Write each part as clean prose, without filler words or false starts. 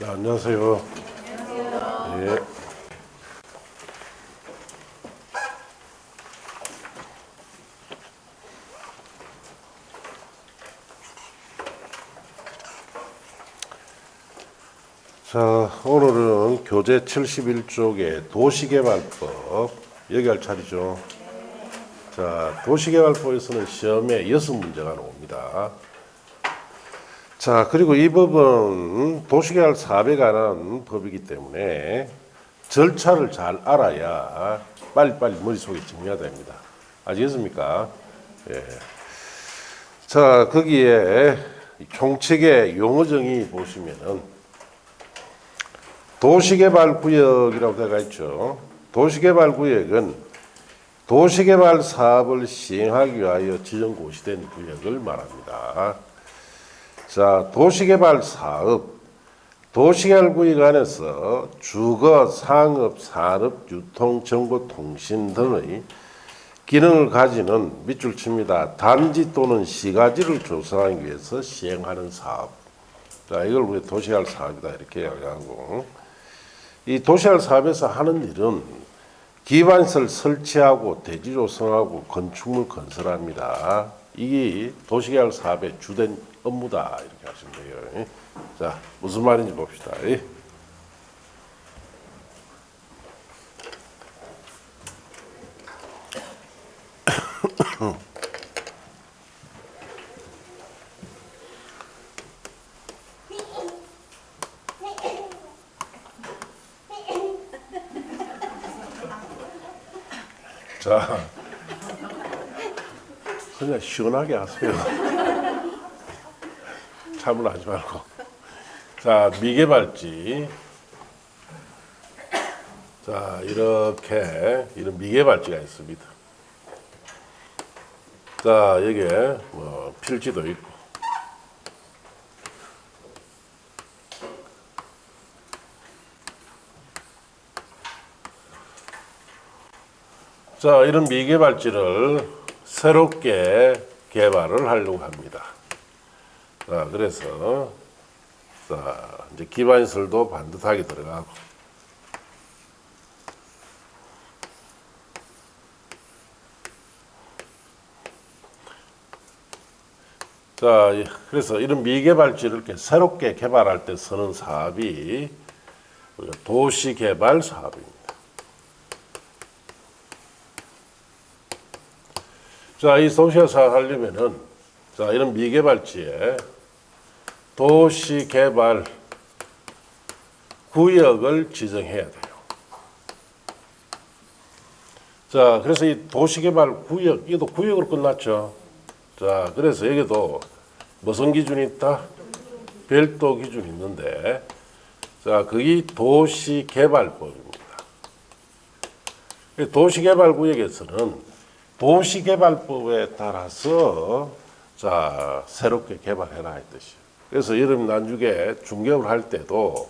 네, 안녕하세요. 예. 자, 오늘은 교재 71쪽에 도시개발법 얘기할 차례죠. 자, 도시개발법에서는 시험에 6문제가 나옵니다. 자, 그리고 이 법은 도시개발 사업에 관한 법이기 때문에 절차를 잘 알아야 빨리빨리 머릿속에 정리가 됩니다. 아시겠습니까? 예. 자, 거기에 총칙의 용어정의 보시면은 도시개발구역이라고 되어 있죠. 도시개발구역은 도시개발 사업을 시행하기 위하여 지정고시된 구역을 말합니다. 자, 도시개발 사업, 도시개발구역 안에서 주거, 상업, 산업, 유통, 정보, 통신 등의 기능을 가지는 밑줄 칩니다. 단지 또는 시가지를 조성하기 위해서 시행하는 사업. 자, 이걸 우리 도시개발 사업이다 이렇게 이야기하고, 이 도시개발 사업에서 하는 일은 기반시설 설치하고 대지 조성하고 건축물 건설합니다. 이게 도시개발 사업의 주된 업무다 이렇게 하시면 돼요. 자, 무슨 말인지 봅시다. 자, 그냥 시원하게 하세요. 참을 하지 말고. 자, 미개발지. 자, 이렇게 이런 미개발지가 있습니다. 자, 여기에 뭐 필지도 있고. 자, 이런 미개발지를 새롭게 개발을 하려고 합니다. 자, 그래서 자, 이제 기반시설도 반듯하게 들어가고, 자, 그래서 이런 미개발지를 이렇게 새롭게 개발할 때 쓰는 사업이 도시개발 사업입니다. 자, 이 도시개발 사업 하려면은, 자, 이런 미개발지에 도시개발 구역을 지정해야 돼요. 자, 그래서 이 도시개발 구역, 이것도 구역으로 끝났죠. 자, 그래서 여기도 무슨 기준이 있다? 별도 기준이 있는데, 자, 그게 도시개발법입니다. 도시개발구역에서는 도시개발법에 따라서 자, 새롭게 개발해라 이 뜻이에요. 그래서 여러분 나중에 중개업을 할 때도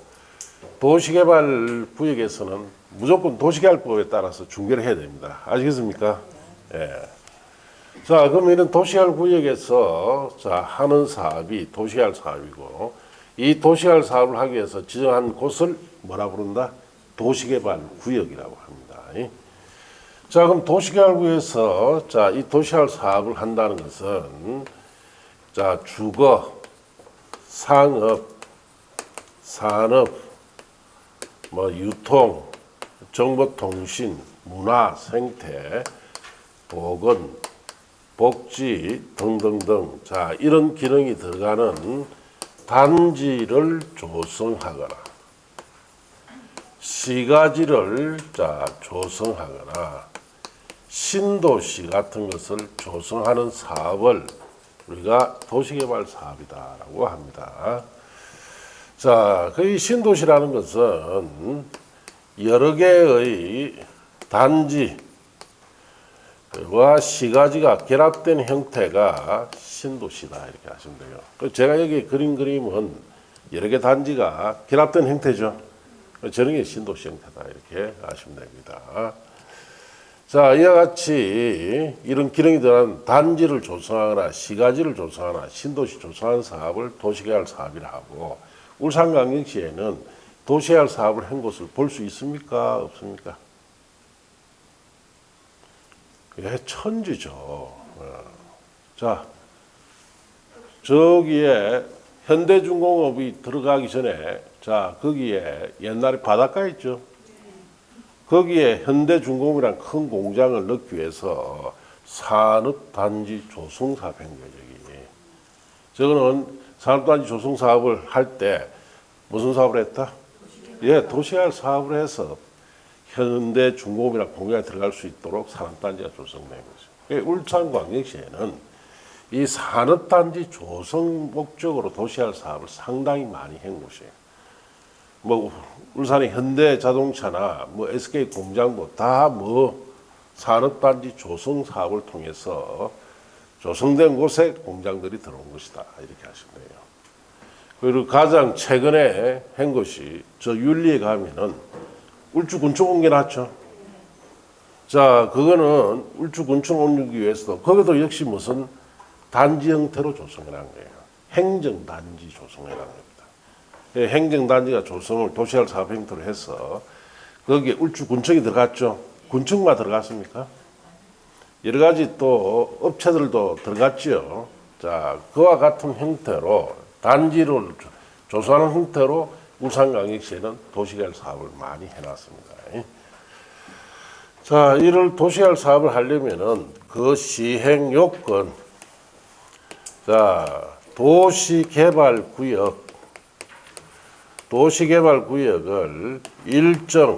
도시개발 구역에서는 무조건 도시개발법에 따라서 중개를 해야 됩니다. 아시겠습니까? 예. 자, 그럼 이런 도시개발 구역에서 자, 하는 사업이 도시개발 사업이고, 이 도시개발 사업을 하기 위해서 지정한 곳을 뭐라 부른다? 도시개발 구역이라고 합니다. 자, 그럼 도시개발구에서 자, 이 도시개발 사업을 한다는 것은 자, 주거, 상업, 산업, 뭐 유통, 정보통신, 문화, 생태, 보건, 복지 등등등, 자, 이런 기능이 들어가는 단지를 조성하거나 시가지를 자, 조성하거나 신도시 같은 것을 조성하는 사업을 우리가 도시개발 사업이다라고 합니다. 자, 그 신도시라는 것은 여러 개의 단지와 시가지가 결합된 형태가 신도시다 이렇게 하시면 돼요. 제가 여기 그린 그림은 여러 개 단지가 결합된 형태죠. 저런 게 신도시 형태다 이렇게 아시면 됩니다. 자, 이와 같이 이런 기능이 들어간 단지를 조성하거나 시가지를 조성하거나 신도시 조성하는 사업을 도시개발 사업이라 하고, 울산광역시에는 도시개발 사업을 한 곳을 볼 수 있습니까? 없습니까? 예, 천지죠. 자, 저기에 현대중공업이 들어가기 전에, 자, 거기에 옛날에 바닷가 있죠? 거기에 현대중공업이라는 큰 공장을 넣기 위해서 산업단지 조성사업 한 거예요, 저기. 저거는 산업단지 조성사업을 할 때 무슨 사업을 했다? 예, 도시개발 사업을 해서 현대중공업이라는 공장에 들어갈 수 있도록 산업단지가 조성된 거죠. 울산광역시에는 이 산업단지 조성 목적으로 도시개발 사업을 상당히 많이 한 곳이에요. 뭐 울산의 현대자동차나 뭐 SK 공장도 다 뭐 산업단지 조성 사업을 통해서 조성된 곳에 공장들이 들어온 것이다, 이렇게 하시면 돼요. 그리고 가장 최근에 한 것이 저 윤리에 가면은 울주군청 옮겨놨죠. 자, 그거는 울주군청 옮기기 위해서도 거기도 역시 무슨 단지 형태로 조성해놓은 거예요. 행정단지 조성해놓은 겁니다. 행정단지가 조성을 도시개발 사업 형태로 해서 거기에 울주군청이 들어갔죠. 군청만 들어갔습니까? 여러 가지 또 업체들도 들어갔죠. 자, 그와 같은 형태로 단지를 조성하는 형태로 울산광역시에는 도시개발 사업을 많이 해놨습니다. 자, 이를 도시개발 사업을 하려면은 그 시행 요건, 자, 도시개발구역을 일정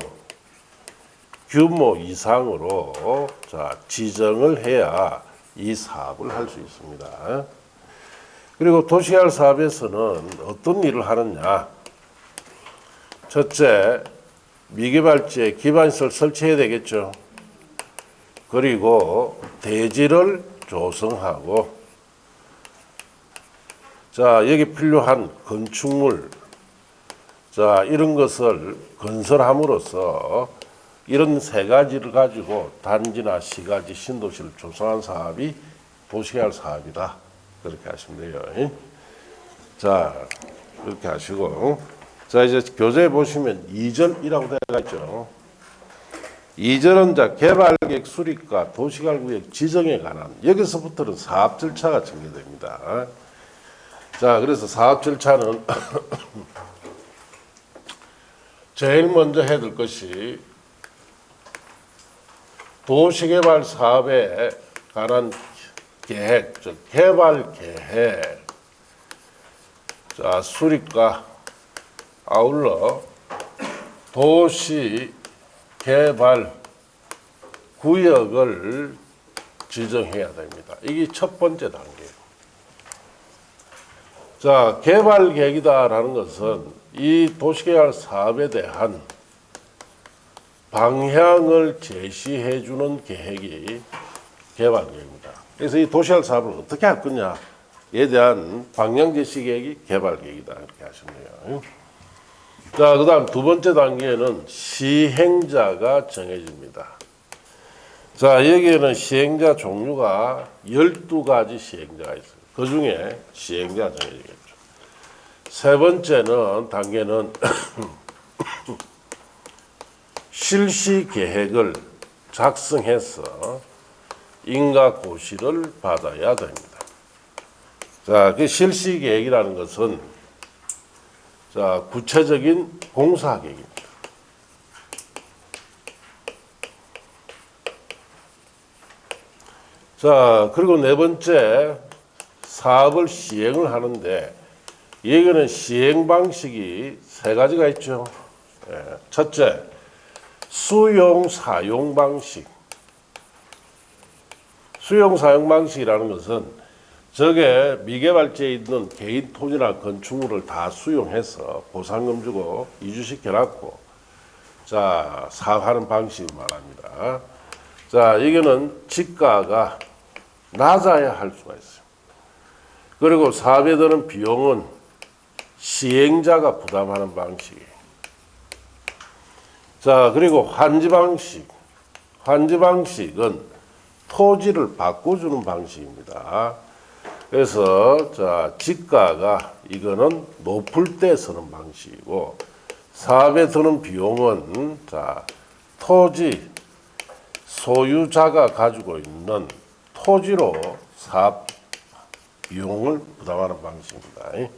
규모 이상으로 자, 지정을 해야 이 사업을 할 수 있습니다. 그리고 도시개발 사업에서는 어떤 일을 하느냐? 첫째, 미개발지에 기반시설 설치해야 되겠죠. 그리고 대지를 조성하고, 자, 여기 필요한 건축물, 자, 이런 것을 건설함으로써 이런 세 가지를 가지고 단지나 시가지, 신도시를 조성한 사업이 도시개발 사업이다. 그렇게 하시면 돼요. 자, 이렇게 하시고, 자, 이제 교재에 보시면 2절이라고 되어 있죠. 2절은 자, 개발계획 수립과 도시개발구역 지정에 관한, 여기서부터는 사업 절차가 전개됩니다. 자, 그래서 사업 절차는 제일 먼저 해야 될 것이 도시개발 사업에 관한 계획, 즉 개발 계획, 자, 수립과 아울러 도시개발 구역을 지정해야 됩니다. 이게 첫 번째 단계예요. 자, 개발 계획이다라는 것은 이 도시개발 사업에 대한 방향을 제시해 주는 계획이 개발 계획입니다. 그래서 이 도시개발 사업을 어떻게 할 거냐에 대한 방향 제시 계획이 개발 계획이다, 이렇게 하시면 돼요. 자, 그 다음 두 번째 단계는 시행자가 정해집니다. 자, 여기에는 시행자 종류가 12가지 시행자가 있어요. 그 중에 시행자가 정해지겠죠. 세 번째는 단계는 실시 계획을 작성해서 인가 고시를 받아야 됩니다. 자, 그 실시 계획이라는 것은 자, 구체적인 공사 계획입니다. 자, 그리고 네 번째, 사업을 시행을 하는데 여기는 시행 방식이 세 가지가 있죠. 첫째, 수용 사용 방식. 수용 사용 방식이라는 것은 저게 미개발지에 있는 개인 토지나 건축물을 다 수용해서 보상금 주고 이주시켜놨고, 자, 사업하는 방식을 말합니다. 자, 이거는 지가가 낮아야 할 수가 있어요. 그리고 사업에 드는 비용은 시행자가 부담하는 방식이에요. 자, 그리고 환지 방식. 환지 방식은 토지를 바꿔주는 방식입니다. 그래서 자 지가가 이거는 높을 때 쓰는 방식이고 사업에 드는 비용은 자 토지 소유자가 가지고 있는 토지로 사업 비용을 부담하는 방식입니다.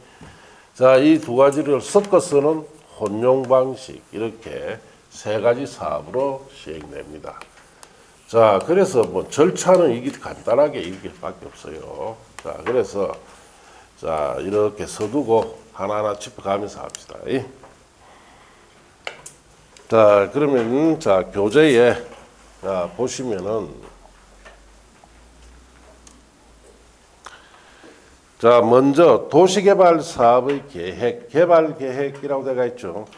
자, 이 두 가지를 섞어 쓰는 혼용 방식 이렇게 세 가지 사업으로 시행됩니다. 자, 그래서 뭐 절차는 이게 간단하게 이렇게밖에 없어요. 자, 그래서 자 이렇게 써두고 하나하나 짚어가면서 합시다. 자, 그러면 자 교재에 자 보시면은 자 먼저 도시개발 사업의 계획, 개발계획이라고 되어 있죠.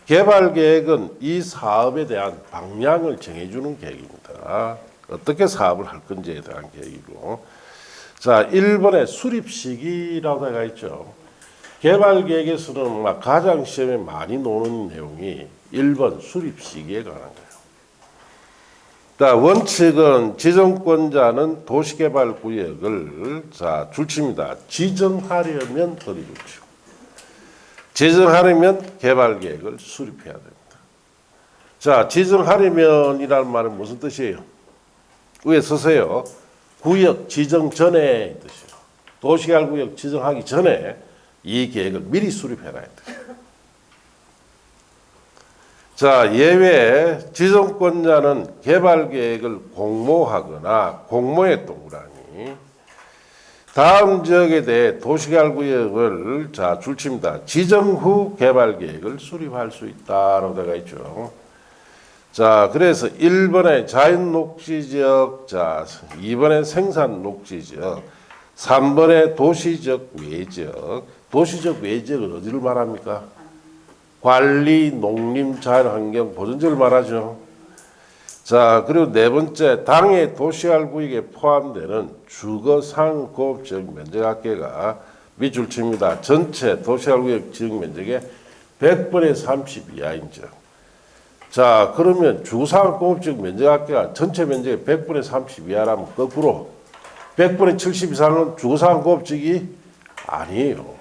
개발계획은 이 사업에 대한 방향을 정해주는 계획입니다. 어떻게 사업을 할 건지에 대한 계획이고, 자 1번에 수립 시기라고 되어 있죠. 개발계획에서는 가장 시험에 많이 나오는 내용이 1번 수립 시기에 관한 거예요. 자, 원칙은 지정권자는 도시개발구역을 자 줄칩니다. 지정하려면 어디 줄치고, 지정하려면 개발계획을 수립해야 됩니다. 자, 지정하려면이라는 말은 무슨 뜻이에요? 위에 쓰세요. 구역 지정 전에 뜻이에요. 도시개발구역 지정하기 전에 이 계획을 미리 수립해라 이 뜻이에요. 자, 예외 지정권자는 개발계획을 공모하거나 공모에 동그라니 다음 지역에 대해 도시개발구역을 자 줄칩니다. 지정 후 개발계획을 수립할 수 있다라고 되어 있죠. 자, 그래서 1번에 자연녹지지역, 자 2번에 생산녹지지역, 3번에 도시적 외지역. 도시적 외지역은 어디를 말합니까? 관리, 농림, 자연환경, 보존지역을 말하죠. 자, 그리고 네 번째, 당해 도시개발구역에 포함되는 주거 상공업적 면적합계가 밑줄 칩니다. 전체 도시개발구역 지역 면적의 100분의 30 이하인 즉. 자, 그러면 주거상공업적 면적합계가 전체 면적의 100분의 30 이하라면 거꾸로 100분의 70 이상은 주거상공업적이 아니에요.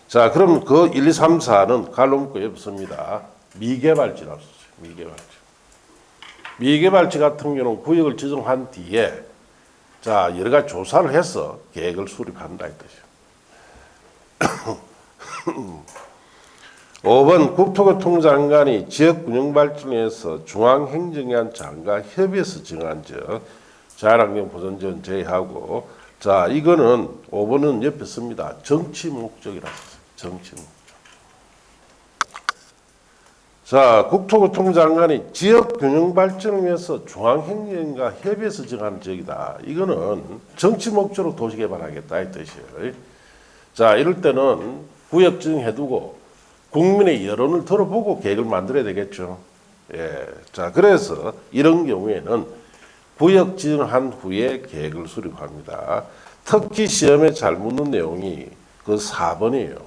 자, 그럼 그 1, 2, 3, 4는 갈로 묶고 없습니다. 미개발지라고 썼어요. 미개발지. 미개발지 같은 경우는 구역을 지정한 뒤에 자, 여러 가지 조사를 해서 계획을 수립한다 이 뜻이에요. 5번 국토교통장관이 지역균형발전에서 중앙행정기관 장과 협의해서 정한 즉 자연환경보존지원 제외하고, 자 이거는 5번은 옆에 씁니다. 정치 목적이라고 써요. 정치 목적. 자, 국토교통장관이 지역균형발전을 위해서 중앙행정과 협의해서 정한 지역이다. 이거는 정치 목적으로 도시개발하겠다 이 뜻이에요. 자, 이럴 때는 구역 지정해두고 국민의 여론을 들어보고 계획을 만들어야 되겠죠. 예. 자, 그래서 이런 경우에는 구역 지정한 후에 계획을 수립합니다. 특히 시험에 잘 묻는 내용이 그 4번이에요.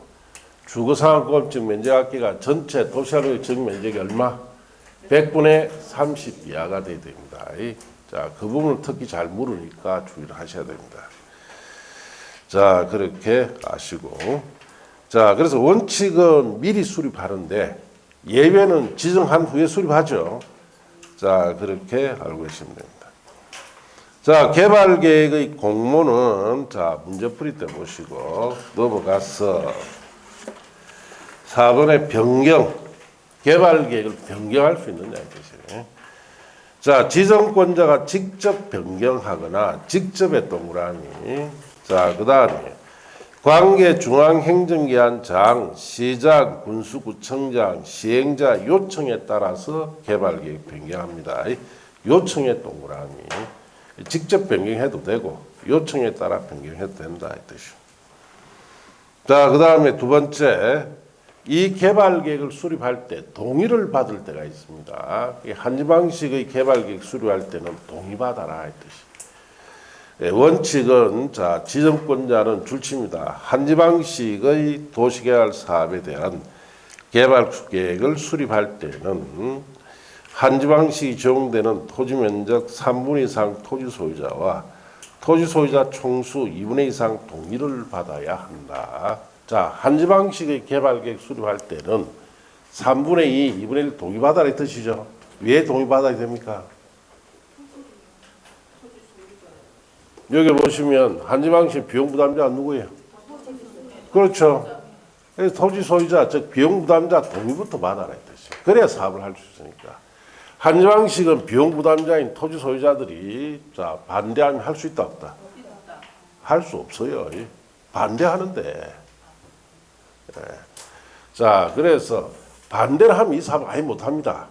주거상공업적 면적합계가 전체 도시개발구역 지역 면적이 얼마? 100분의 30 이하가 돼야 됩니다. 자, 그 부분을 특히 잘 물으니까 주의를 하셔야 됩니다. 자, 그렇게 아시고. 자, 그래서 원칙은 미리 수립하는데 예외는 지정한 후에 수립하죠. 자, 그렇게 알고 계시면 됩니다. 자, 개발계획의 공모는 자, 문제풀이 때 보시고 넘어가서 4번의 변경, 개발계획을 변경할 수 있느냐 이 뜻이에요. 자, 지정권자가 직접 변경하거나 직접의 동그라미. 자, 그 다음에 관계 중앙행정기관장, 시장, 군수구청장, 시행자 요청에 따라서 개발계획 변경합니다. 요청의 동그라미. 직접 변경해도 되고 요청에 따라 변경해도 된다 이 뜻이죠. 자, 그 다음에 두 번째, 이 개발계획을 수립할 때 동의를 받을 때가 있습니다. 한지 방식의 개발계획 수립할 때는 동의받아라 이 뜻이죠. 원칙은 자, 지정권자는 줄칩니다. 한지 방식의 도시개발 사업에 대한 개발계획을 수립할 때는 한지 방식이 적용되는 토지 면적 3분 이상 토지 소유자와 토지 소유자 총수 2분의 2 이상 동의를 받아야 한다. 자, 한 지방씩의 개발계획 수립할 때는 3분의 2, 2분의 1 동의받아라 뜻이죠. 왜 동의받아야 됩니까? 여기 보시면 한 지방씩 비용 부담자가 누구예요? 그렇죠. 그래서 토지 소유자, 즉 비용 부담자 동의부터 받아라 뜻이에요. 그래야 사업을 할 수 있으니까. 한 지방씩은 비용 부담자인 토지 소유자들이 자 반대하면 할 수 있다 없다? 할 수 없어요. 반대하는데. 예. 자 그래서 반대를 하면 이 사업 아예 못합니다.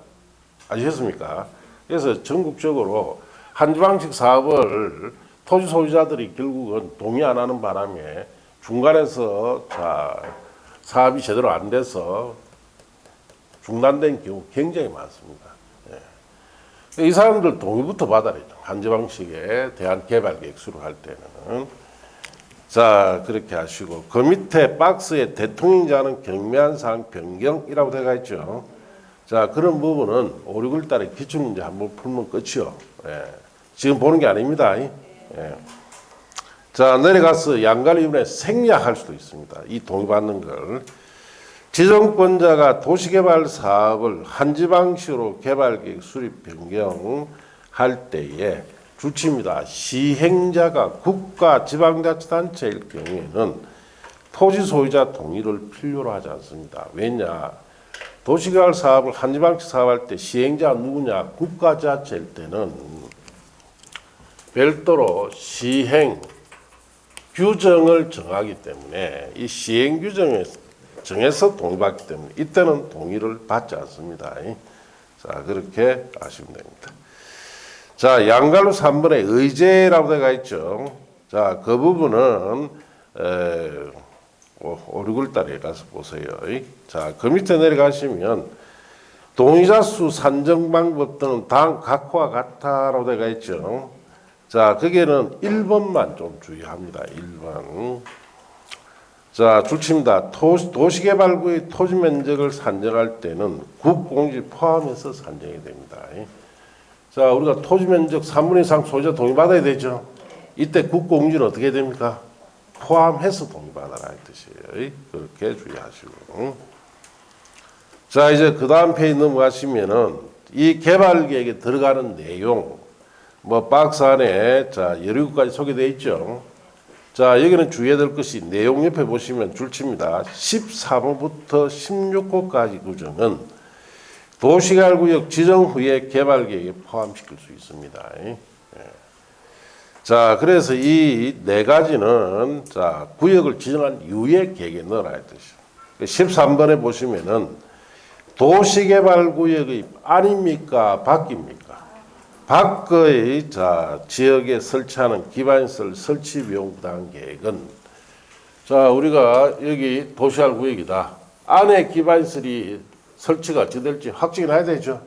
아시겠습니까? 그래서 전국적으로 한 지방씩 사업을 토지 소유자들이 결국은 동의 안 하는 바람에 중간에서 자 사업이 제대로 안 돼서 중단된 경우 굉장히 많습니다. 예. 이 사람들 동의부터 받아야 죠. 한 지방씩에 대한 개발 계획 수립할 때는. 자 그렇게 하시고 그 밑에 박스에 대통령자는 경미한 사항 변경이라고 되어 있죠. 자 그런 부분은 5, 6월 달에 기출문제 한번 풀면 끝이요. 예. 지금 보는 게 아닙니다. 예. 자 내려가서 양가를 이번에 생략할 수도 있습니다. 이 동의받는 걸. 지정권자가 도시개발 사업을 한 지방시로 개발계획 수립 변경할 때에 주치입니다. 시행자가 국가 지방자치단체일 경우에는 토지 소유자 동의를 필요로 하지 않습니다. 왜냐? 도시개발 사업을 한 지방시 사업할 때 시행자가 누구냐? 국가자치일 때는 별도로 시행 규정을 정하기 때문에 이 시행 규정에 정해서 동의받기 때문에 이때는 동의를 받지 않습니다. 자 그렇게 아시면 됩니다. 자 양갈로 3번에 의제라고 되어 있죠. 자 그 부분은 5, 6월 달에 가서 보세요. 자 그 밑에 내려가시면 동의자 수 산정 방법 등은 다음 각호와 같다라고 되어 있죠. 자 거기에는 1번만 좀 주의합니다. 1번. 자 줄칩니다. 도시개발구의 토지 면적을 산정할 때는 국공지 포함해서 산정이 됩니다. 자 우리가 토지 면적 3분의 2 이상 소유자 동의받아야 되죠. 이때 국공지는 어떻게 됩니까? 포함해서 동의받아라 이 뜻이에요. 그렇게 주의하시고. 자 이제 그 다음 페이지 넘어가시면은 이 개발계획에 들어가는 내용 뭐 박스 안에 자 17가지 소개되어 있죠. 자 여기는 주의해야 될 것이 내용 옆에 보시면 줄칩니다. 14호부터 16호까지 구정은 도시개발구역 지정 후에 개발계획에 포함시킬 수 있습니다. 예. 자 그래서 이 네 가지는 자 구역을 지정한 이후에 계획에 넣어라 뜻이죠. 13번에 보시면은 도시개발구역의 안입니까 밖입니까? 밖의 자 지역에 설치하는 기반시설 설치 비용 부담 계획은 자 우리가 여기 도시개발구역이다. 안에 기반시설이 설치가 어찌 될지 확정이 나야 되죠.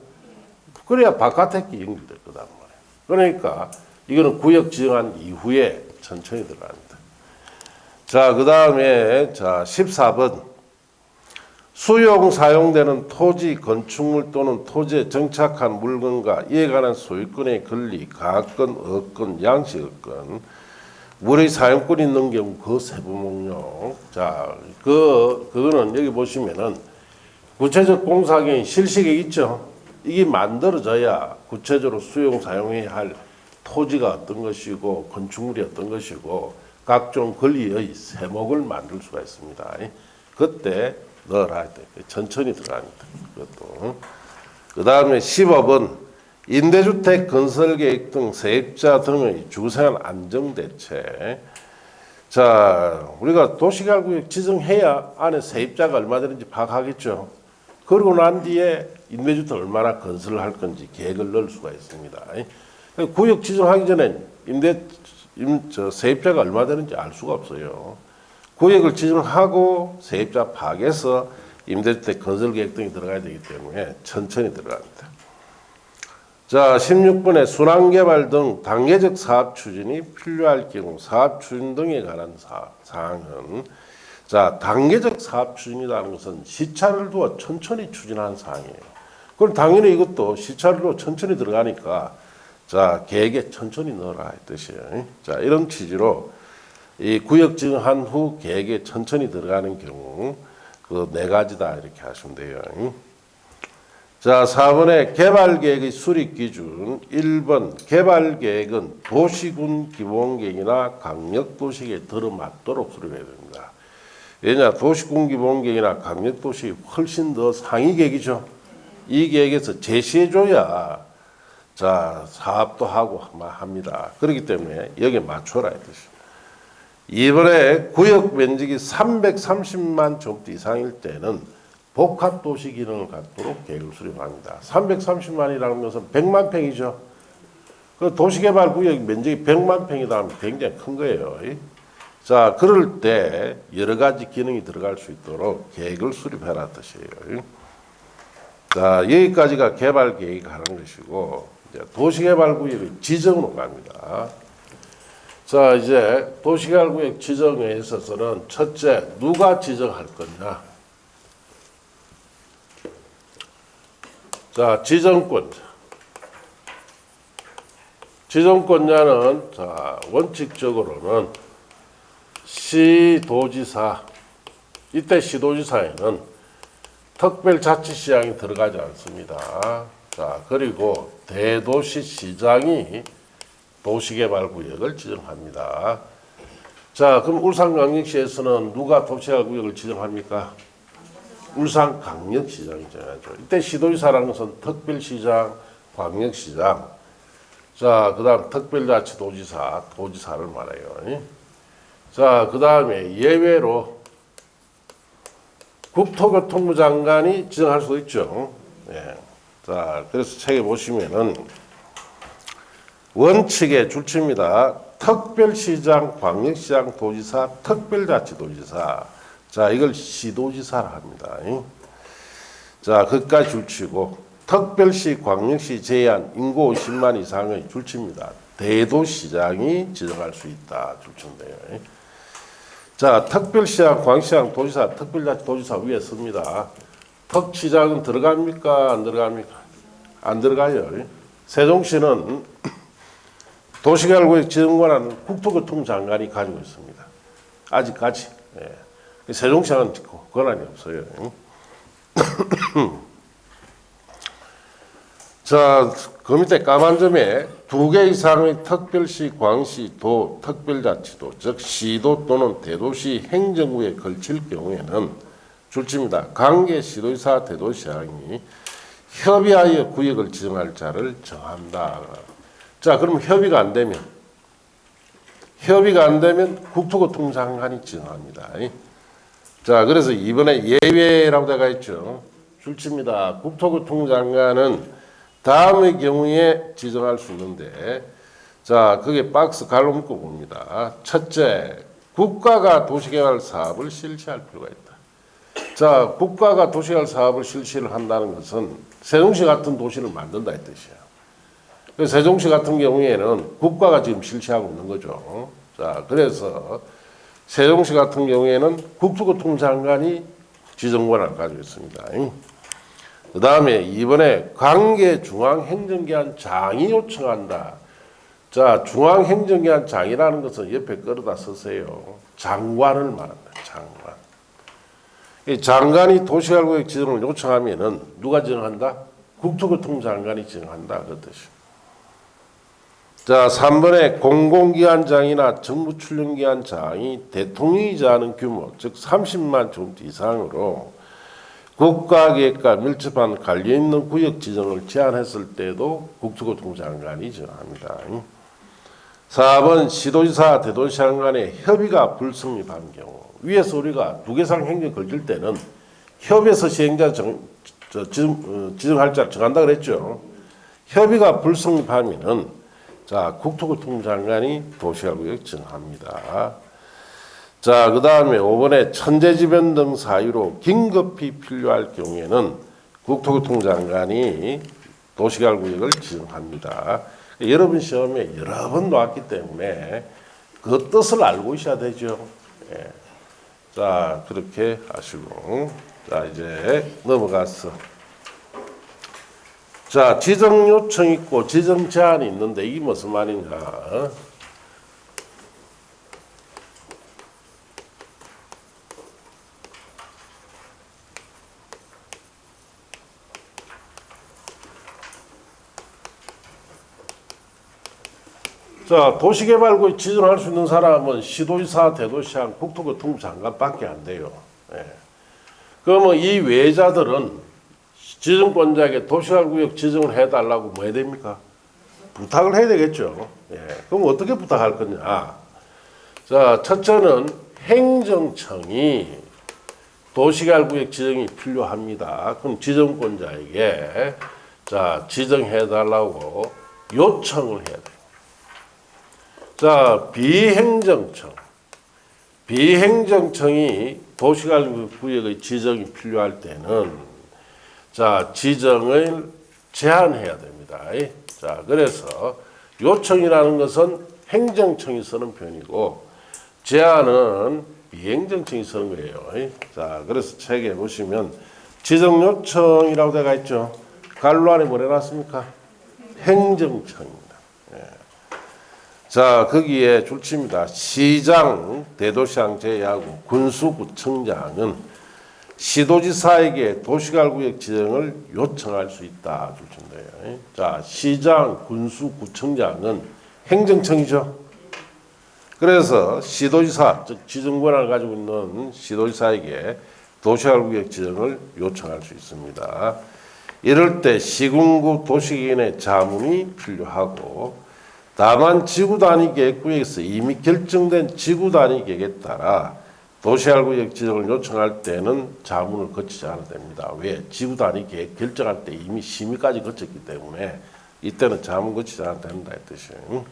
그래야 바깥에 게 연결될 거단 말이에요. 그러니까 이거는 구역 지정한 이후에 천천히 들어갑니다. 자 그 다음에 자 14번 수용 사용되는 토지, 건축물 또는 토지에 정착한 물건과 이에 관한 소유권의 권리, 가학권, 어권, 양식어권, 물의 사용권이 있는 경우 그 세부 목록. 자, 그거는 여기 보시면은 구체적 공사계획 실시계획 있죠. 이게 만들어져야 구체적으로 수용 사용해야 할 토지가 어떤 것이고 건축물이 어떤 것이고 각종 권리의 세목을 만들 수가 있습니다. 그때 넣어라. 천천히 들어갑니다. 그것도. 그 다음에 15번 임대주택 건설계획 등 세입자 등의 주거생활 안정대책. 자 우리가 도시개발구역 지정해야 안에 세입자가 얼마 되는지 파악하겠죠. 그러고 난 뒤에 임대주택 얼마나 건설을 할 건지 계획을 넣을 수가 있습니다. 구역 지정하기 전에 세입자가 얼마 되는지 알 수가 없어요. 구역을 지정하고 세입자 파악해서 임대주택 건설계획 등이 들어가야 되기 때문에 천천히 들어갑니다. 자 16번에 순환개발 등 단계적 사업 추진이 필요할 경우 사업 추진 등에 관한 사항은 자 단계적 사업 추진이라는 것은 시차를 두어 천천히 추진하는 사항이에요. 그럼 당연히 이것도 시차를 두어 천천히 들어가니까 자, 계획에 천천히 넣어라 이 뜻이에요. 자, 이런 취지로 이 구역 지정한 후 계획에 천천히 들어가는 경우 그 네 가지다 이렇게 하시면 돼요. 자, 4번에 개발계획의 수립 기준 1번 개발계획은 도시군 기본계획이나 강력도시계획에 들어맞도록 수립해야 됩니다. 왜냐 도시군 기본계획이나 강력도시 훨씬 더 상위 계획이죠. 이 계획에서 제시해줘야 자 사업도 하고 합니다. 그렇기 때문에 여기에 맞춰라 이 뜻이죠. 이번에 구역 면적이 330만 제곱미터 이상일 때는 복합도시 기능을 갖도록 계획을 수립합니다. 330만이라는 것은 100만 평이죠. 그 도시개발 구역 면적이 100만 평이다 하면 굉장히 큰 거예요. 자, 그럴 때 여러 가지 기능이 들어갈 수 있도록 계획을 수립해라 뜻이에요. 자, 여기까지가 개발 계획이 하는 것이고 이제 도시개발 구역의 지정으로 갑니다. 자, 이제 도시개발 구역 지정에 있어서는 첫째, 누가 지정할 거냐? 자, 지정권. 지정권자는 자, 원칙적으로는 시도지사. 이때 시도지사에는 특별자치시장이 들어가지 않습니다. 자, 그리고 대도시시장이 도시개발구역을 지정합니다. 자, 그럼 울산광역시에서는 누가 도시개발구역을 지정합니까? 울산광역시장이 정하죠. 이때 시도지사라는 것은 특별시장, 광역시장, 자, 그 다음 특별자치도지사, 도지사를 말해요. 자, 그 다음에 예외로 국토교통부 장관이 지정할 수도 있죠. 예. 자, 그래서 책에 보시면은 원칙의 줄치입니다. 특별시장, 광역시장, 도지사, 특별자치도지사. 자, 이걸 시도지사라 합니다. 자, 그까지 줄치고 특별시, 광역시 제한 인구 50만 이상의 줄치입니다. 대도시장이 지정할 수 있다. 줄치인데요. 자, 특별시장, 광역시장, 도지사, 특별자치도지사 위에 씁니다. 특시장은 들어갑니까? 안 들어갑니까? 안 들어가요. 세종시는 도시개발구역 지정 권한은 국토교통부 장관이 가지고 있습니다. 아직까지. 예. 세종시는 권한이 없어요. 자, 그 밑에 까만 점에 2개 이상의 특별시, 광시, 도, 특별자치도, 즉 시도 또는 대도시 행정구에 걸칠 경우에는 줄치입니다. 관계 시도지사, 대도시장이 협의하여 구역을 지정할 자를 정한다. 자, 그럼 협의가 안 되면 국토교통부 장관이 지정합니다. 자, 그래서 이번에 예외라고 되어 있죠. 줄치입니다. 국토교통부 장관은 다음의 경우에 지정할 수 있는데, 자, 그게 박스 갈로 묶어 봅니다. 첫째, 국가가 도시개발 사업을 실시할 필요가 있다. 자, 국가가 도시개발 사업을 실시를 한다는 것은 세종시 같은 도시를 만든다 이 뜻이야. 세종시 같은 경우에는 국가가 지금 실시하고 있는 거죠. 자, 그래서 세종시 같은 경우에는 국토교통부 장관이 지정권을 가지고 있습니다. 그 다음에 이번에 관계 중앙행정기관장이 요청한다. 자, 중앙행정기관장이라는 것은 옆에 끌어다 쓰세요. 장관을 말한다. 장관. 이 장관이 도시개발구역 지정을 요청하면은 누가 지정한다? 국토교통부 장관이 지정한다. 그 뜻이에요. 자, 3번에 공공기관장이나 정부출륜기관장이 대통령이 정하는 규모, 즉 30만 제곱미터 이상으로 국가계획과 밀접한 관련있는 구역 지정을 제한했을 때도 국토교통부 장관이 정합니다. 4번 시도지사, 대도시장 간의 협의가 불성립한 경우, 위에서 우리가 2개 이상 행정이 걸릴 때는 협의해서 시행자 지정할 자를 정한다 그랬죠. 협의가 불성립하면은 자, 국토교통부 장관이 도시개발구역 지정합니다. 자, 그 다음에 5번에 천재지변 등 사유로 긴급히 필요할 경우에는 국토교통부 장관이 도시개발구역을 지정합니다. 여러분 시험에 여러 번 나왔기 때문에 그 뜻을 알고 있어야 되죠. 예. 자, 그렇게 하시고, 자, 이제 넘어가서 자, 지정 요청 있고 지정 제한이 있는데 이게 무슨 말인가? 자, 도시개발구에 지정할 수 있는 사람은 시도지사, 대도시장, 국토교통부 장관밖에 안 돼요. 예. 그러면 이 외자들은 지정권자에게 도시개발구역 지정을 해달라고 뭐 해야 됩니까? 부탁을 해야 되겠죠. 예. 그럼 어떻게 부탁할 거냐? 자, 첫째는 행정청이 도시개발구역 지정이 필요합니다. 그럼 지정권자에게 자, 지정해달라고 요청을 해야 돼요. 자, 비행정청이 도시개발구역의 지정이 필요할 때는 자, 지정을 제한해야 됩니다. 자, 그래서 요청이라는 것은 행정청이 쓰는 표현이고 제한은 비행정청이 쓰는 거예요. 자, 그래서 책에 보시면 지정요청이라고 되어 있죠. 갈로 안에 뭐 해놨습니까? 행정청입니다. 자, 거기에 줄칩니다. 시장, 대도시장 제외하고 군수구청장은 시도지사에게 도시개발구역 지정을 요청할 수 있다. 줄친대요. 자, 시장, 군수구청장은 행정청이죠. 그래서 시도지사, 즉 지정권을 가지고 있는 시도지사에게 도시개발구역 지정을 요청할 수 있습니다. 이럴 때 시군구 도시계획의 자문이 필요하고 다만 지구단위계획구역에서 이미 결정된 지구단위계획에 따라 도시개발구역 지정을 요청할 때는 자문을 거치지 않아도 됩니다. 왜? 지구단위계획 결정할 때 이미 심의까지 거쳤기 때문에 이때는 자문 거치지 않아도 된다 이 뜻이에요.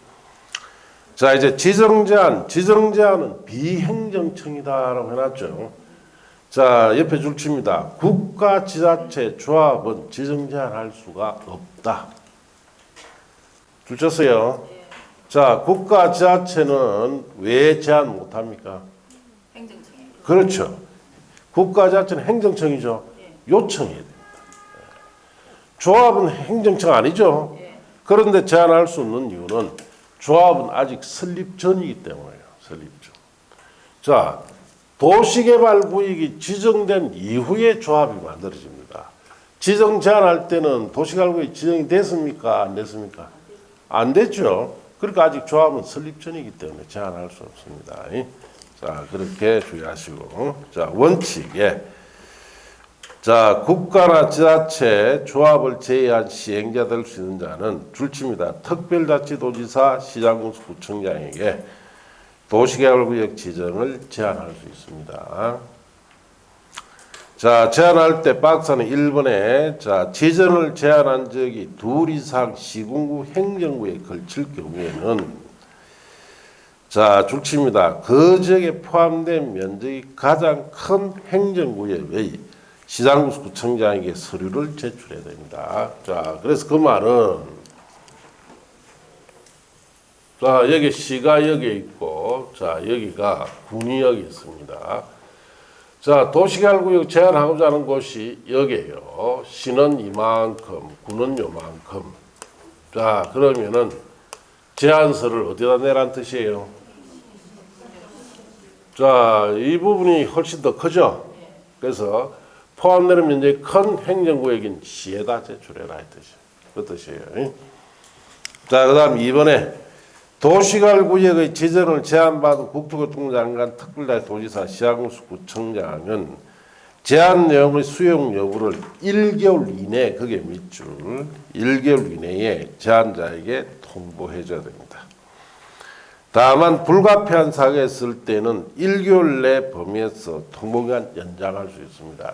자, 이제 지정제한은 비행정청이다라고 해놨죠. 자, 옆에 줄칩니다. 국가지자체 조합은 지정제한할 수가 없다. 줄쳤어요. 자, 국가지자체는 왜 제한 못합니까? 행정청이에요. 그렇죠. 국가지자체는 행정청이죠. 요청해야 됩니다. 조합은 행정청 아니죠. 그런데 제한할 수 없는 이유는 조합은 아직 설립 전이기 때문에요. 설립 전. 자, 도시개발구역이 지정된 이후에 조합이 만들어집니다. 지정 제한할 때는 도시개발구역이 지정이 됐습니까? 안 됐습니까? 안 됐죠. 그러니까 아직 조합은 설립 전이기 때문에 제한할 수 없습니다. 자, 그렇게 주의하시고. 자, 원칙에. 자, 국가나 지자체 조합을 제외한 시행자 될 수 있는 자는 줄칩니다. 특별자치도지사, 시장군수구청장에게 도시개발구역 지정을 제한할 수 있습니다. 자, 제한할 때 박스는 1번에 자, 지정을 제한한 적이 2 이상 시군구 행정구에 걸칠 경우에는 자, 줄칩니다. 그 지역에 포함된 면적이 가장 큰 행정구역의 시장군수구청장에게 서류를 제출해야 됩니다. 자, 그래서 그 말은 자, 여기 시가 여기에 있고 자, 여기가 군이 여기 있습니다. 자, 도시개발구역 제한하고자 하는 곳이 여기에요. 시는 이만큼, 군은 요만큼. 자, 그러면은 제한서를 어디다 내란 뜻이에요? 자, 이 부분이 훨씬 더 크죠? 그래서 포함되는 면적이 큰 행정구역인 시에다 제출해라 이 뜻이에요. 그 뜻이에요. 자, 그 다음 2번에 도시개발구역의 지정을 제한받은 국토교통부 장관, 특별자치도지사, 시장군수구청장은 제한 내용의 수용 여부를 1개월 이내, 그게 밑줄, 1개월 이내에 제한자에게 통보해줘야 됩니다. 다만 불가피한 사고가 있을 때는 1개월 내 범위에서 통보기간 연장할 수 있습니다.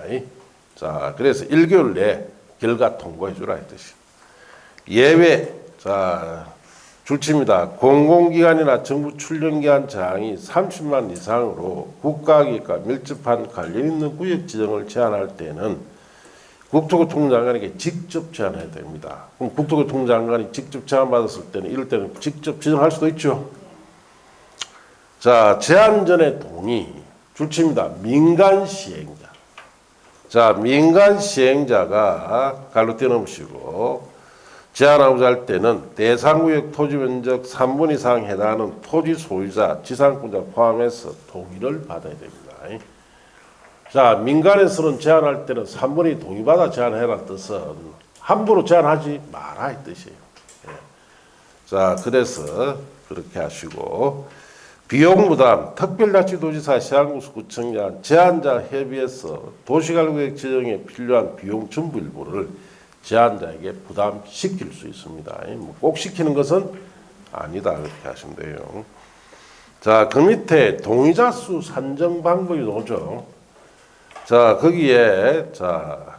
자, 그래서 1개월 내 결과 통보해주라 이 뜻이에요. 예외, 자, 줄칩니다. 공공기관이나 정부 출연기관 장이 30만 이상으로 국가기획과 밀접한 관련 있는 구역 지정을 제한할 때는 국토교통부 장관에게 직접 제한해야 됩니다. 그럼 국토교통부 장관이 직접 제한받았을 때는 이럴 때는 직접 지정할 수도 있죠. 자, 제한 전에 동의. 줄칩니다. 민간 시행자. 자, 민간 시행자가 갈로 띄워놓으시고 제한하고자 할 때는 대상구역 토지 면적 3분 이상 해당하는 토지 소유자, 지상권자 포함해서 동의를 받아야 됩니다. 자, 민간에서는 제한할 때는 3분이 동의받아 제한해라 뜻은 함부로 제한하지 마라 이 뜻이에요. 자, 그래서 그렇게 하시고 비용 부담, 특별자치도지사, 시장구청장, 제한자 협의해서 도시관리구역 지정에 필요한 비용 전부 일부를 제한자에게 부담시킬 수 있습니다. 꼭 시키는 것은 아니다 그렇게 하시면 돼요. 자, 그 밑에 동의자 수 산정 방법이 나오죠. 자, 거기에 자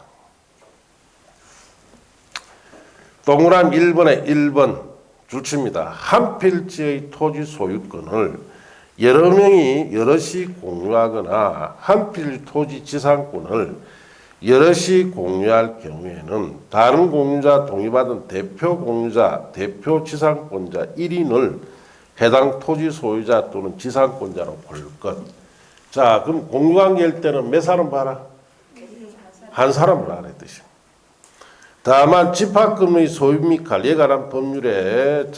동그라미 1번에 1번 줄칩니다. 한 필지의 토지 소유권을 여러 명이 여럿이 공유하거나 한 필지 토지 지상권을 여럿이 공유할 경우에는 다른 공유자 동의받은 대표 공유자, 대표 지상권자 1인을 해당 토지 소유자 또는 지상권자로 볼 것. 자, 그럼 공유관계일 때는 몇 사람 봐라? 한 사람을 하라 뜻이에요. 다만 집합금의 소유 및 관리에 관한 법률에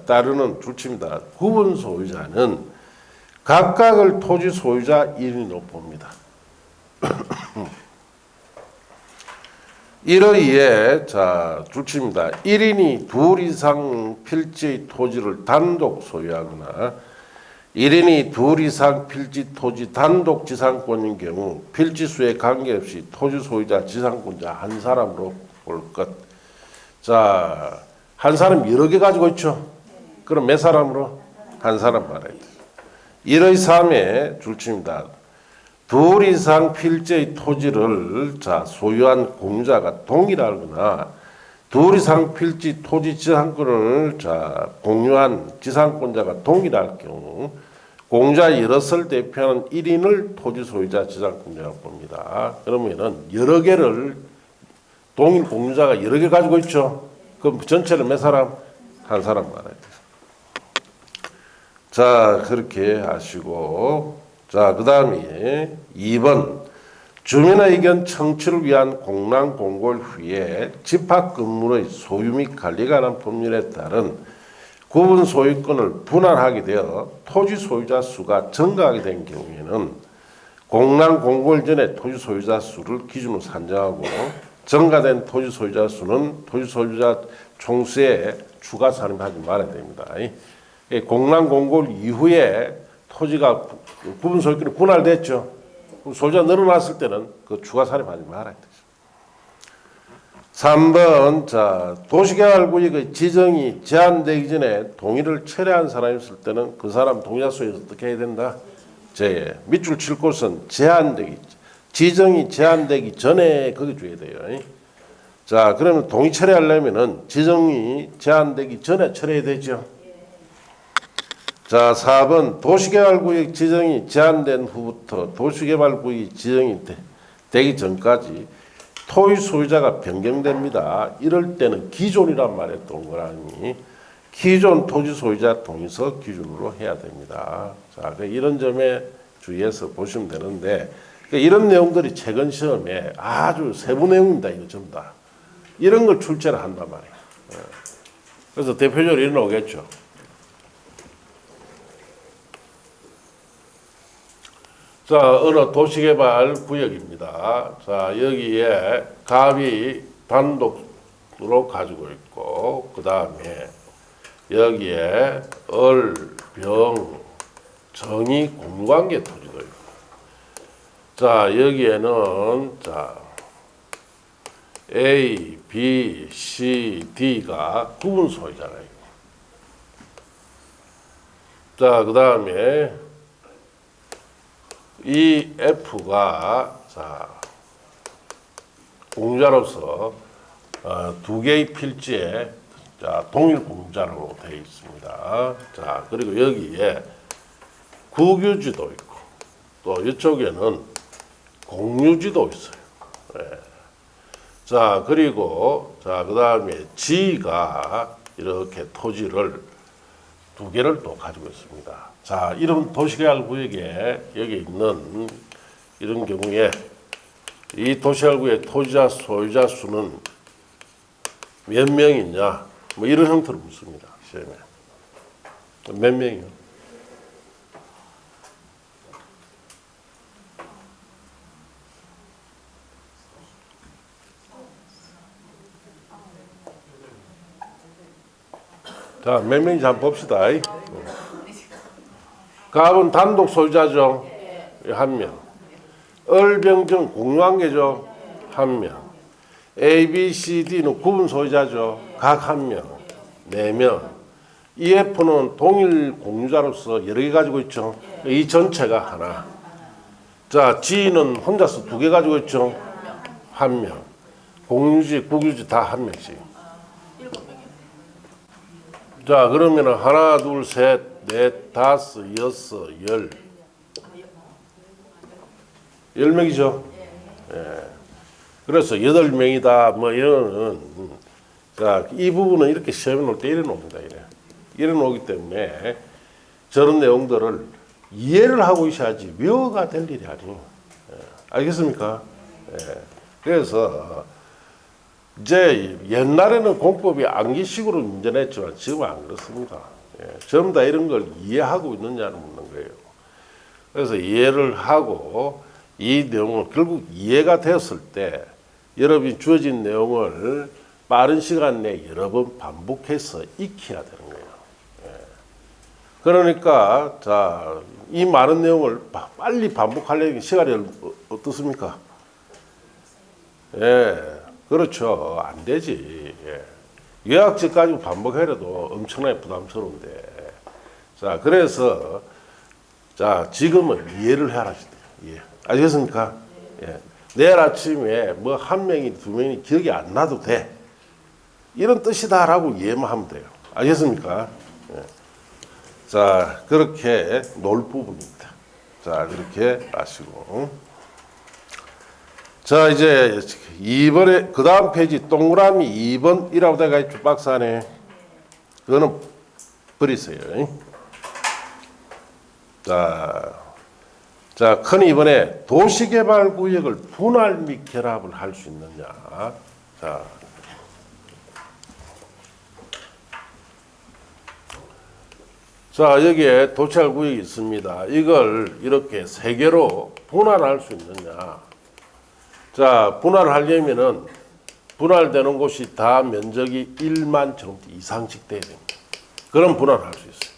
따르는 줄칩니다. 구분 소유자는 각각을 토지 소유자 1인으로 봅니다. 이러이에 줄칩니다. 1인이 둘 이상 필지의 토지를 단독 소유하거나 1인이 둘 이상 필지 토지 단독 지상권인 경우 필지 수에 관계없이 토지 소유자 지상권자 한 사람으로 볼 것. 자, 한 사람 여러 개 가지고 있죠. 그럼 몇 사람으로? 한 사람 말해야 돼. 1의 3에 줄칩니다. 둘 이상 필지의 토지를 소유한 공유자가 동일하거나 둘 이상 필지 토지 지상권을 공유한 지상권자가 동일할 경우 공유자 여럿을 대표하는 1인을 토지 소유자 지상권자라고 봅니다. 그러면은 여러 개를 동일 공유자가 여러 개 가지고 있죠. 그럼 전체는 몇 사람? 한 사람 말아야 돼요. 자, 그렇게 하시고 그 다음에 2번 주민의 의견 청취를 위한 공란 공고를 후에 집합 건물의 소유 및 관리에 관한 법률에 따른 구분 소유권을 분할하게 되어 토지 소유자 수가 증가하게 된 경우에는 공란 공고일 전에 토지 소유자 수를 기준으로 산정하고 증가된 토지 소유자 수는 토지 소유자 총수에 추가 산입하지 말아야 됩니다. 공란 공고일 이후에 토지가 구분 소유권이 분할됐죠. 소유자 늘어났을 때는 그 추가 산입하지 말아야 되죠. 3번 도시개발구역의 지정이 제한되기 전에 동의를 철회한 사람이 있을 때는 그 사람 동의자 수에 어떻게 해야 된다? 밑줄 칠 곳은 지정이 제한되기 전에 거기 줘야 돼요. 자, 그러면 동의 철회하려면은 지정이 제한되기 전에 철회해야 되죠. 자, 4번 도시개발구역 지정이 제한된 후부터 도시개발구역이 지정이 되기 전까지 토지 소유자가 변경됩니다. 이럴 때는 기존이란 말에 동그라미 기존 토지 소유자 동의서 기준으로 해야 됩니다. 자, 이런 점에 주의해서 보시면 되는데 이런 내용들이 최근 시험에 아주 세부 내용입니다. 이거 전부 다. 이런 걸 출제를 한단 말이에요. 그래서 대표적으로 이런 오겠죠. 자, 어느 도시개발 구역입니다. 자, 여기에 갑이 단독으로 가지고 있고, 그 다음에 여기에 을, 병, 정이 공유관계 토지도 있고, 자, 여기에는 A, B, C, D가 구분 소유자가 있고, 자, 그 다음에 이 F가 공유자로서 두 개의 필지에 동일 공유자로 되어 있습니다. 자, 그리고 여기에 국유지도 있고 또 이쪽에는 공유지도 있어요. 네. 자, 그리고 그 다음에 G가 이렇게 토지를 두 개를 또 가지고 있습니다. 자, 이런 도시개발구역에 여기 있는 이런 경우에 이 도시개발구역의 토지자 소유자 수는 몇 명이냐 뭐 이런 형태로 묻습니다. 시험에. 몇 명이요? 자, 몇 명인지 한번 봅시다. 갑은 단독 소유자죠. 한 명. 을병정 공유관계죠. 한 명. A, B, C, D는 구분 소유자죠. 각 한 명. 4명. EF는 동일 공유자로서 여러 개 가지고 있죠. 이 전체가 하나. 자, G는 혼자서 2개 가지고 있죠. 한 명. 공유지, 국유지 다 한 명씩. 자, 그러면은 하나, 둘, 셋, 넷, 다섯, 여섯, 10명이죠. 예. 그래서 8명이다. 뭐 이런 자, 이 부분은 이렇게 시험에 놓을 때 이래 놓습니다. 이래 놓기 때문에 저런 내용들을 이해를 하고 있어야지 외워가 될 일이 아니에요. 예. 알겠습니까? 예. 그래서 이제 옛날에는 공법이 암기식으로 문제 냈지만 지금은 안 그렇습니다. 예. 전부 다 이런 걸 이해하고 있느냐는 묻는 거예요. 그래서 이해를 하고 이 내용을 결국 이해가 되었을 때 여러분이 주어진 내용을 빠른 시간 내에 여러 번 반복해서 익혀야 되는 거예요. 예. 그러니까 자, 이 많은 내용을 빨리 반복하려면 시간이 어떻습니까? 예. 그렇죠. 안 되지. 예. 요약지까지 반복해도 엄청나게 부담스러운데. 자, 그래서, 자, 지금은 이해를 해라. 예. 아시겠습니까? 예. 내일 아침에 뭐 한 명이 두 명이 기억이 안 나도 돼. 이런 뜻이다라고 이해만 하면 돼요. 알겠습니까? 예. 자, 그렇게 놀 부분입니다. 자, 그렇게 아시고. 자, 이제 2번에 그 다음 페이지 동그라미 2번이라고 되어 있죠. 박스 안에. 그거는 버리세요. 자, 큰 2번에 도시개발구역을 분할 및 결합을 할 수 있느냐. 자, 여기에 도시개발구역이 있습니다. 이걸 이렇게 3개로 분할할 수 있느냐. 자, 분할하려면은 분할되는 곳이 다 면적이 1만 제곱미터 이상씩 돼야 됩니다. 그럼 분할할 수 있어요.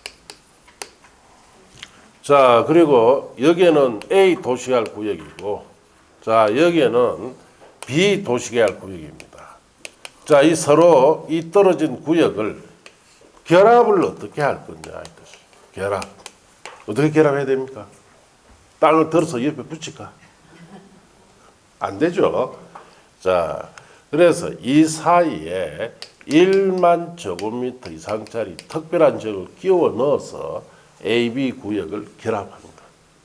자, 그리고 여기에는 A 도시개발 구역이고, 자, 여기에는 B 도시개발 구역입니다. 자, 이 서로 이 떨어진 구역을 결합을 어떻게 할 거냐, 이 뜻이. 결합. 어떻게 결합해야 됩니까? 땅을 들어서 옆에 붙일까? 안 되죠. 자, 그래서 이 사이에 1만 제곱미터 이상짜리 특별한 지역을 끼워 넣어서 A, B 구역을 결합합니다.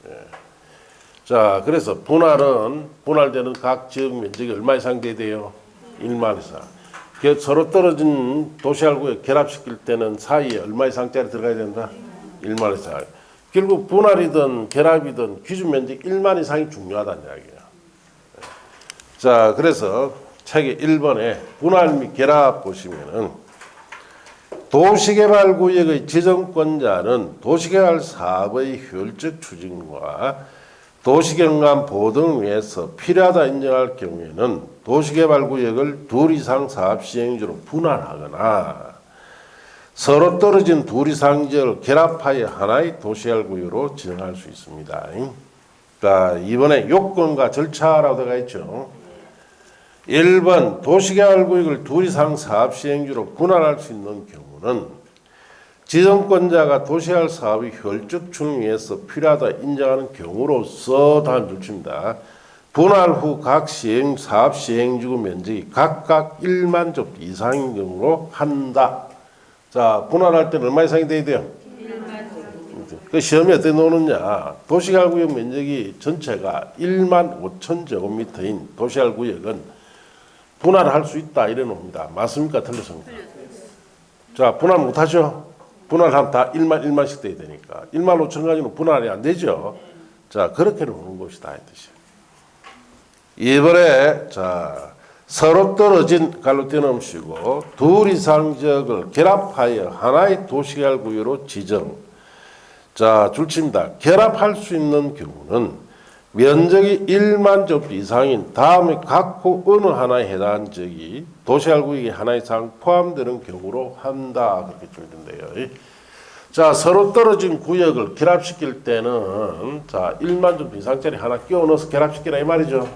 예. 자, 그래서 분할되는 각 지역 면적이 얼마 이상 돼요? 1만 이상. 서로 떨어진 도시개발 구역 결합시킬 때는 사이에 얼마 이상짜리 들어가야 된다? 1만 이상. 결국 분할이든 결합이든 기준 면적 1만 이상이 중요하다는 이야기예요. 자, 그래서 책의 1번에 분할 및 결합 보시면은 도시개발구역의 지정권자는 도시개발 사업의 효율적 추진과 도시경관 보호 등을 위해서 필요하다 인정할 경우에는 도시개발구역을 2 이상 사업 시행지로 분할하거나 서로 떨어진 2 이상 지역을 결합하여 하나의 도시개발구역으로 지정할 수 있습니다. 자, 이번에 요건과 절차라고 되어 있죠. 1번 도시개발구역을 2 이상 사업시행지로 분할할 수 있는 경우는 지정권자가 도시개발 사업의 효율적 추진을 위해서 필요하다 인정하는 경우로서 다음 줄칩니다. 분할 후 각 사업 시행지구 면적이 각각 1만 제곱미터 이상인 경우로 한다. 자, 분할할 때는 얼마 이상이 돼야 돼요? 1만 제곱미터. 그 시험에 어떻게 나오느냐. 도시개발구역 면적이 전체가 1만 5천 제곱미터인 도시개발구역은 분할할 수 있다 이래 놓습니다. 맞습니까? 틀렸습니까? 자, 분할 못하죠? 분할하면 다 1만씩 돼야 되니까 1만 5천 가지는 분할이 안 되죠? 자, 그렇게 놓는 것이다 이 뜻이에요. 이번에 자, 서로 떨어진 갈로 띄어놓으시고 둘 이상 지역을 결합하여 하나의 도시개발구역으로 지정. 자, 줄칩니다. 결합할 수 있는 경우는 면적이 1만 제곱미터 이상인 다음에 각호 어느 하나에 해당하는 지역이 도시개발구역의 하나 이상 포함되는 경우로 한다. 그렇게 줄된대요. 자, 서로 떨어진 구역을 결합시킬 때는 자, 1만 제곱미터 이상짜리 하나 끼워 넣어서 결합시키라 이 말이죠.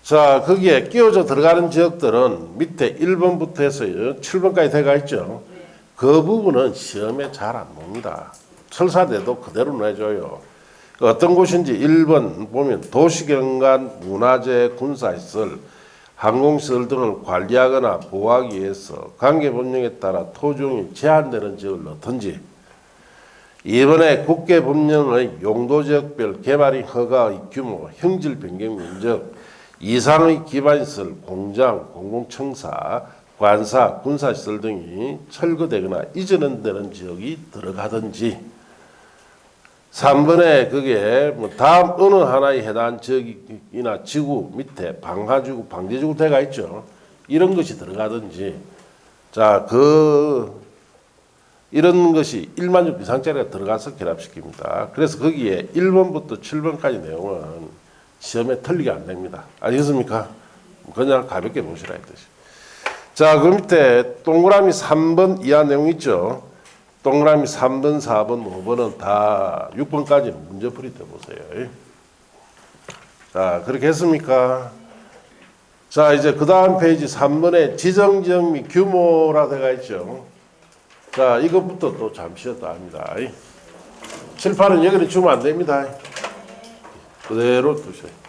자, 거기에 끼워져 들어가는 지역들은 밑에 1번부터 해서 7번까지 들어가 있죠. 그 부분은 시험에 잘 안 봅니다. 설사돼도 그대로 내줘요. 어떤 곳인지 1번 보면 도시경관, 문화재, 군사시설, 항공시설 등을 관리하거나 보호하기 위해서 관계법령에 따라 토종이 제한되는 지역을 넣든지 2번에 국계법령의 용도지역별 개발이 허가의 규모, 형질 변경 면적, 이상의 기반시설, 공장, 공공청사, 관사, 군사시설 등이 철거되거나 이전되는 지역이 들어가든지 3번에 그게 뭐 다음 어느 하나에 해당한 지역이나 지구 밑에 방하지구, 방제지구 대가 있죠. 이런 것이 들어가든지 자, 이런 것이 1만 제곱 이상짜리가 들어가서 결합시킵니다. 그래서 거기에 1번부터 7번까지 내용은 시험에 틀리게 안 됩니다. 알겠습니까? 그냥 가볍게 보시라 이 뜻이. 자, 그 밑에 동그라미 3번 이하 내용 있죠. 동그라미 3번, 4번, 5번은 다 6번까지 문제풀이 때 보세요. 자, 그렇게 했습니까? 자, 이제 그 다음 페이지 3번에 지정지역 및 규모라 되어 있죠. 자, 이것부터 또 잠시 더 합니다. 7, 8은 여기는 주면 안 됩니다. 그대로 두세요.